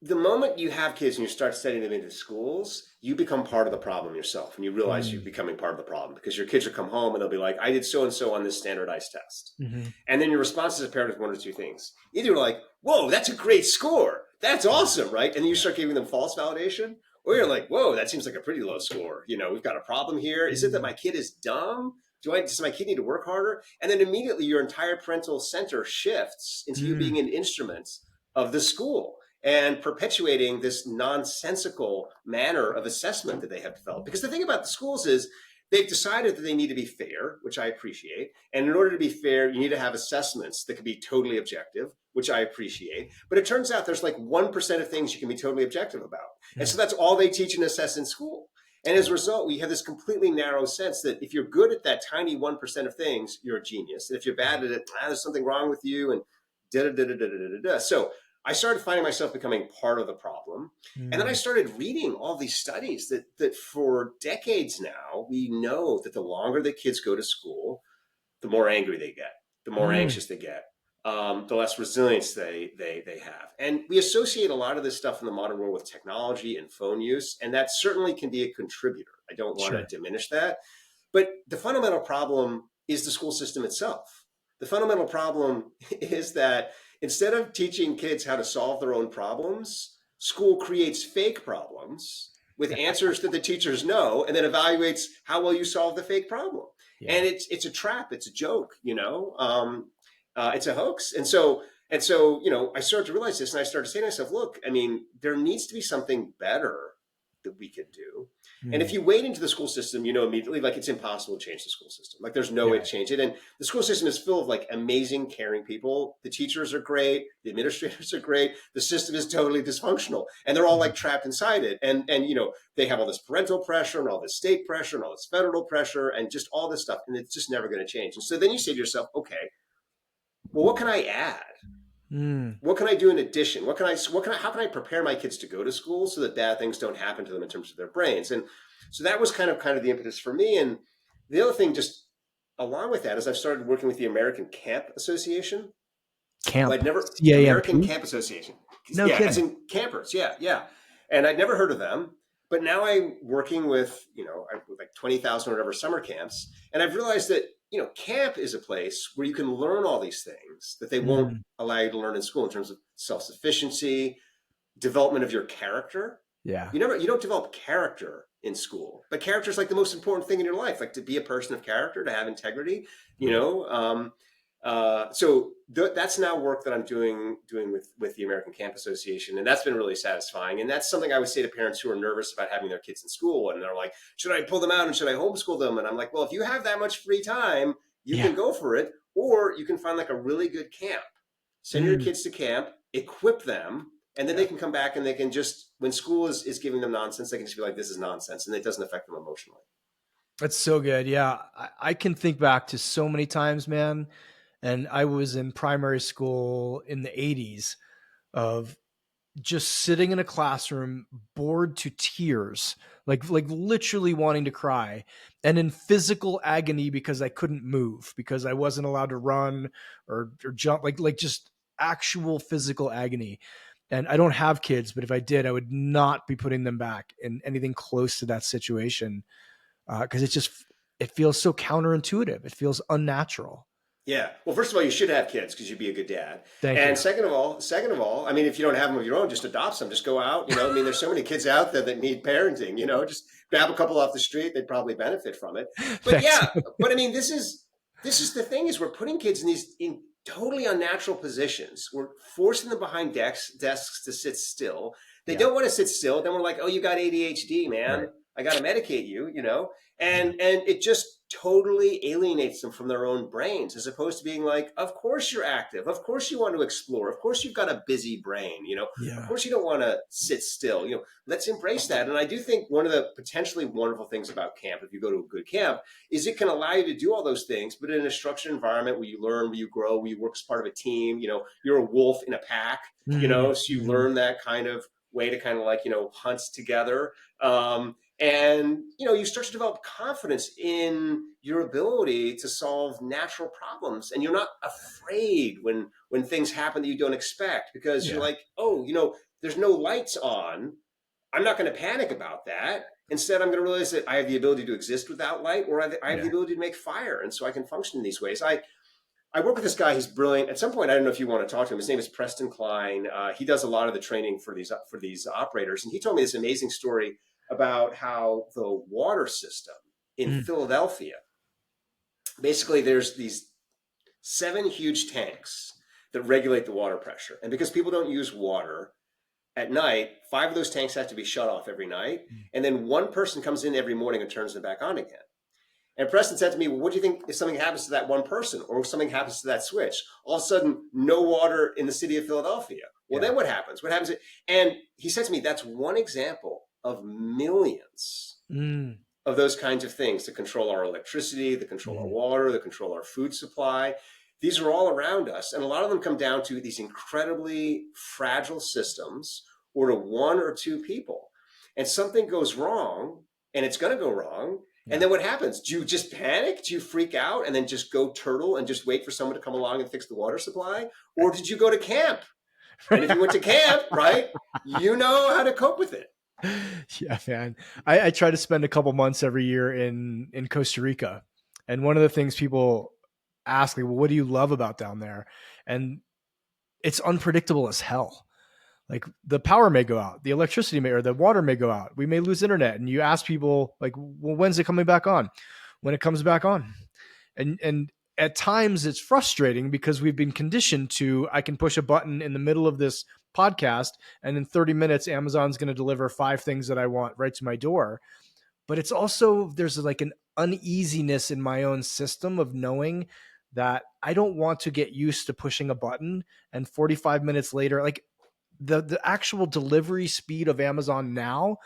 the moment you have kids and you start sending them into schools, you become part of the problem yourself, and you realize you're Mm, becoming part of the problem because your kids will come home and they'll be like, I did so and so on this standardized test. mhm. And then your response as a parent is one or two things. Either you're like, whoa, that's a great score. That's Yeah, awesome, right? And then you yeah, start giving them false validation. Or you're yeah. like, whoa, that seems like a pretty low score. We've got a problem here. Is it that Mm, my kid is dumb? Does my kid need to work harder? And then immediately your entire parental center shifts into you mm, being an instrument of the school and perpetuating this nonsensical manner of assessment that they have developed. Because the thing about the schools is they've decided that they need to be fair, which I appreciate. And in order to be fair, you need to have assessments that can be totally objective, which I appreciate. But it turns out there's like 1% of things you can be totally objective about. And so mm, that's all they teach and assess in school. And as a yeah. result, we have this completely narrow sense that if you're good at that tiny 1% of things, you're a genius. And if you're bad at it, there's something wrong with you, and da da da da da da da. So I started finding myself becoming part of the problem. And then I Mm, started reading all these studies that for decades now, we know that the longer the kids go to school, the more angry they get, the more mm, anxious they get, the less resilience they have. And we associate a lot of this stuff in the modern world with technology and phone use, and that certainly can be a contributor. I don't want sure. to diminish that. But the fundamental problem is the school system itself. The fundamental problem is that instead of teaching kids how to solve their own problems, school creates fake problems with answers that the teachers know and then evaluates how well you solve the fake problem. Yeah. And it's a trap, it's a joke, it's a hoax. And so I started to realize this, and I started to say to myself, look, I mean, there needs to be something better that we could do. And if Mm, you wade into the school system, you know immediately, like, it's impossible to change the school system. Like, there's no way yeah. to change it. And the school system is full of like amazing, caring people. The teachers are great. The administrators are great. The system is totally dysfunctional, and they're all like Mm, trapped inside it. And they have all this parental pressure and all this state pressure and all this federal pressure and just all this stuff, and it's just never going to change. And so then you say to yourself, okay, well, what can I add? mm. What can I do in addition? How can I prepare my kids to go to school so that bad things don't happen to them in terms of their brains? And so that was kind of the impetus for me. And the other thing, just along with that, is I've started working with the American Camp Association. Well, Camp. I'd never American CAMP? Camp Association. No Yeah, as kidding. in campers. Yeah, yeah. And I'd never heard of them, but now I'm working with like 20,000 or whatever summer camps, and I've realized that camp is a place where you can learn all these things that they won't Mm, allow you to learn in school in terms of self sufficiency, development of your character. yeah. You don't develop character in school, but character is like the most important thing in your life, like to be a person of character, to have integrity. You Mm, know, that's now work that I'm doing with the American Camp Association, and that's been really satisfying. And that's something I would say to parents who are nervous about having their kids in school, and they're like, "Should I pull them out and should I homeschool them?" And I'm like, "Well, if you have that much free time, you yeah. can go for it, or you can find like a really good camp. Send your Mm, kids to camp, equip them, and then yeah. they can come back and they can just, when school is giving them nonsense, they can just be like, this is nonsense, and it doesn't affect them emotionally." That's so good. Yeah. I can think back to so many times, man. And I was in primary school in the 80s of just sitting in a classroom bored to tears, like literally wanting to cry, and in physical agony because I couldn't move, because I wasn't allowed to run or jump, like just actual physical agony. And I don't have kids, but if I did, I would not be putting them back in anything close to that situation, because it feels so counterintuitive. It feels unnatural. Yeah. Well, first of all, you should have kids because you'd be a good dad. Thank And you. second of all, I mean, if you don't have them of your own, just adopt them. Just go out. I mean, there's so many kids out there that need parenting. Just grab a couple off the street. They'd probably benefit from it. But Thanks. yeah, but I mean, this is the thing, is we're putting kids in these in totally unnatural positions. We're forcing them behind desks to sit still. They Yeah. don't want to sit still. Then we're like, oh, you got ADHD, Right. man. I got to medicate you, and it just totally alienates them from their own brains, as opposed to being like, of course you're active, of course you want to explore, of course you've got a busy brain, of Yeah. course you don't want to sit still, let's embrace that. And I do think one of the potentially wonderful things about camp, if you go to a good camp, is it can allow you to do all those things, but in a structured environment where you learn, where you grow, where you work as part of a team. You're a wolf in a pack, so you learn that kind of way to kind of like, hunt together. And you start to develop confidence in your ability to solve natural problems, and you're not afraid when things happen that you don't expect, because you're Yeah. like, oh, there's no lights on. I'm not going to panic about that. Instead, I'm going to realize that I have the ability to exist without light, or I have the Yeah. able to make fire, and so I can function in these ways. I work with this guy. He's brilliant. At some point, I don't know if you want to talk to him. His name is Preston Klein. He does a lot of the training for these operators, and he told me this amazing story about how the water system in Philadelphia. Basically, there's these 7 huge tanks that regulate the water pressure, and because people don't use water at night, 5 of those tanks have to be shut off every night, and then one person comes in every morning and turns them back on again. And Preston said to me, well, what do you think if something happens to that one person, or if something happens to that switch? All of a sudden, no water in the city of Philadelphia. Well, then what happens? What happens? And he said to me, that's one example of millions of those kinds of things to control our electricity, to control our water, to control our food supply. These are all around us. And a lot of them come down to these incredibly fragile systems, or to 1 or 2 people. And something goes wrong, and it's going to go wrong. And then what happens? Do you just panic? Do you freak out and then just go turtle and just wait for someone to come along and fix the water supply? Or did you go to camp? And if you went to camp, right, you know how to cope with it. Yeah, man. I try to spend a couple months every year in Costa Rica. And one of the things people ask me, well, what do you love about down there? And it's unpredictable as hell. Like the power may go out, the electricity may, or the water may go out. We may lose internet. And you ask people like, well, when's it coming back on? When it comes back on. And at times it's frustrating because we've been conditioned to, I can push a button in the middle of this podcast and in 30 minutes, Amazon's going to deliver 5 things that I want right to my door. But it's also, there's like an uneasiness in my own system of knowing that I don't want to get used to pushing a button and 45 minutes later, like the actual delivery speed of Amazon now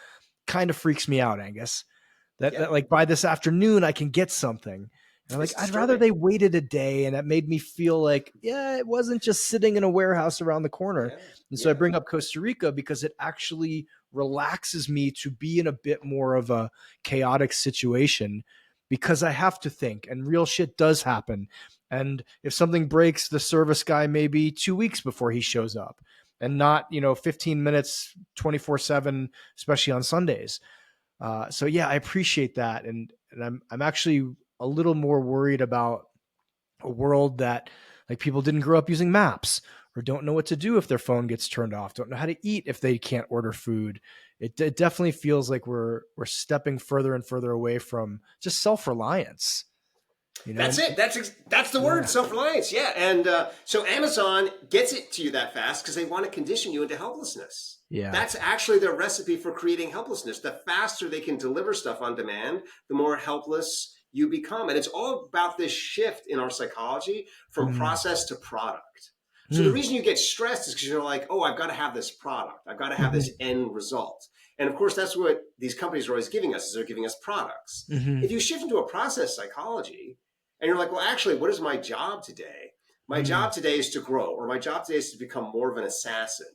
kind of freaks me out, Angus. That like by this afternoon I can get something. And I'm like, I'd rather they waited a day, and that made me feel like, yeah, it wasn't just sitting in a warehouse around the corner. And so I bring up Costa Rica because it actually relaxes me to be in a bit more of a chaotic situation, because I have to think, and real shit does happen. And if something breaks, the service guy may be 2 weeks before he shows up, and not, 15 minutes, 24/7, especially on Sundays. So yeah, I appreciate that. And I'm actually a little more worried about a world that, like, people didn't grow up using maps, or don't know what to do if their phone gets turned off, don't know how to eat if they can't order food. It definitely feels like we're stepping further and further away from just self-reliance. That's it. That's the word, self-reliance. Yeah. And so Amazon gets it to you that fast because they want to condition you into helplessness. Yeah. That's actually their recipe for creating helplessness. The faster they can deliver stuff on demand, the more helpless you become. And it's all about this shift in our psychology from process to product. So the reason you get stressed is because you're like, oh, I've got to have this product. I've got to have this end result. And of course, that's what these companies are always giving us, is they're giving us products. If you shift into a process psychology, and you're like, well, actually, what is my job today? My job today is to grow, or my job today is to become more of an assassin,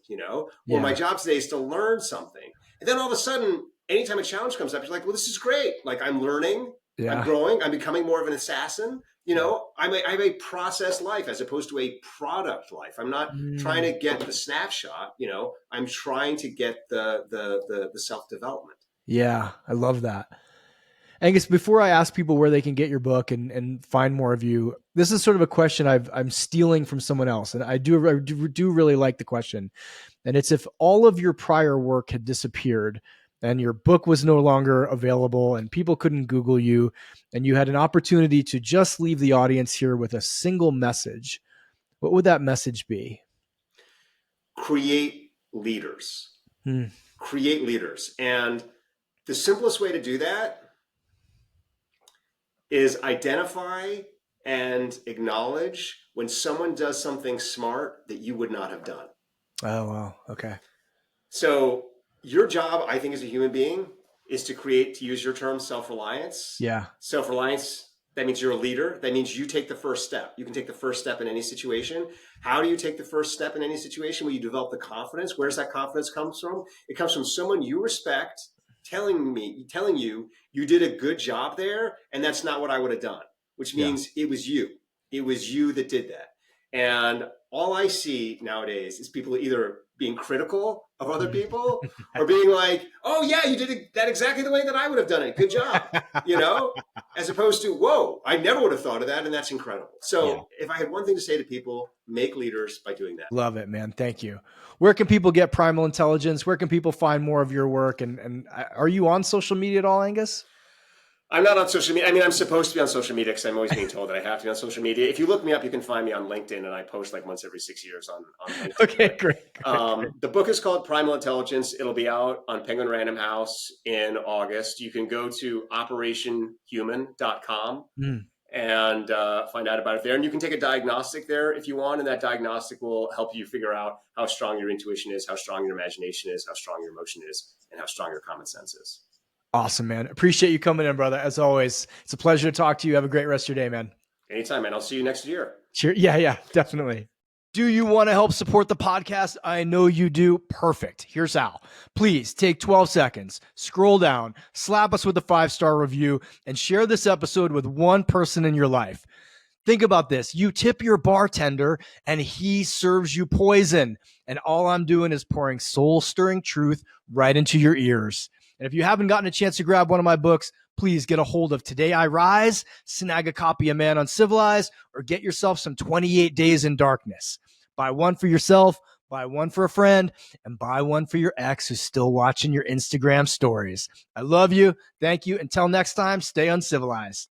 or my job today is to learn something. And then all of a sudden, anytime a challenge comes up, you're like, well, this is great. Like, I'm learning, I'm growing, I'm becoming more of an assassin. I have a process life as opposed to a product life. I'm not trying to get the snapshot, I'm trying to get the self-development. Yeah, I love that. Angus, before I ask people where they can get your book and find more of you, this is sort of a question I'm stealing from someone else. And I do really like the question. And it's, if all of your prior work had disappeared and your book was no longer available and people couldn't Google you, and you had an opportunity to just leave the audience here with a single message, what would that message be? Create leaders. Create leaders. And The simplest way to do that is identify and acknowledge when someone does something smart that you would not have done. Oh, wow. Okay. So your job, I think, as a human being is to create, to use your term, self-reliance. Yeah. Self-reliance, that means you're a leader. That means you take the first step. You can take the first step in any situation. How do you take the first step in any situation? Well, you develop the confidence. Where's that confidence comes from? It comes from someone you respect telling you you did a good job there, and that's not what I would have done, which means it was you. It was you that did that. And all I see nowadays is people either being critical of other people or being like, oh yeah, you did that exactly the way that I would have done it. Good job. As opposed to, whoa, I never would have thought of that. And that's incredible. So if I had one thing to say to people, make leaders by doing that. Love it, man. Thank you. Where can people get Primal Intelligence? Where can people find more of your work? And are you on social media at all, Angus? I'm not on social media. I mean, I'm supposed to be on social media because I'm always being told that I have to be on social media. If you look me up, you can find me on LinkedIn, and I post like once every 6 years on LinkedIn. Okay, great. The book is called Primal Intelligence. It'll be out on Penguin Random House in August. You can go to operationhuman.com and find out about it there. And you can take a diagnostic there if you want, and that diagnostic will help you figure out how strong your intuition is, how strong your imagination is, how strong your emotion is, and how strong your common sense is. Awesome, man. Appreciate you coming in, brother. As always, it's a pleasure to talk to you. Have a great rest of your day, man. Anytime, man. I'll see you next year. Cheers. Yeah, definitely. Do you want to help support the podcast? I know you do. Perfect. Here's how. Please take 12 seconds, scroll down, slap us with a 5-star review, and share this episode with one person in your life. Think about this. You tip your bartender and he serves you poison. And all I'm doing is pouring soul-stirring truth right into your ears. And if you haven't gotten a chance to grab one of my books, please get a hold of Today I Rise, snag a copy of Man Uncivilized, or get yourself some 28 Days in Darkness. Buy one for yourself, buy one for a friend, and buy one for your ex who's still watching your Instagram stories. I love you. Thank you. Until next time, stay uncivilized.